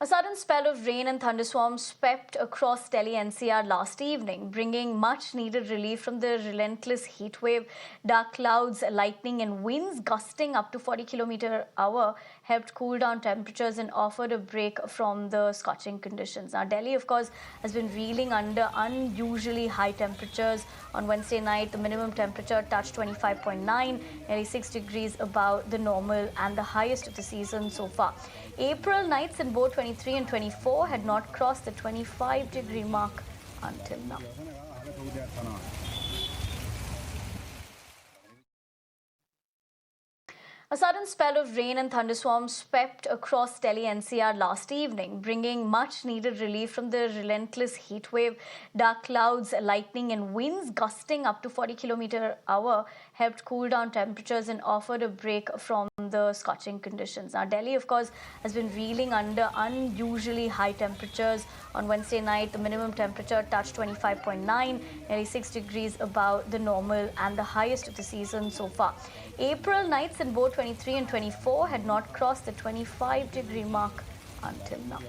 A sudden spell of rain and thunderstorms swept across Delhi NCR last evening, bringing much needed relief from the relentless heat wave. Dark clouds, lightning, and winds gusting up to 40 km/h helped cool down temperatures and offered a break from the scorching conditions. Now, Delhi, of course, has been reeling under unusually high temperatures. On Wednesday night, the minimum temperature touched 25.9, nearly 6 degrees above the normal and the highest of the season so far. April nights in both 23 and 24 had not crossed the 25-degree mark until now. A sudden spell of rain and thunderstorms swept across Delhi NCR last evening, bringing much needed relief from the relentless heat wave. Dark clouds, lightning, and winds gusting up to 40 km/h helped cool down temperatures and offered a break from the scorching conditions. Now, Delhi, of course, has been reeling under unusually high temperatures. On Wednesday night, the minimum temperature touched 25.9, nearly 6 degrees above the normal and the highest of the season so far. April nights in both 23 and 24 had not crossed the 25-degree mark until now.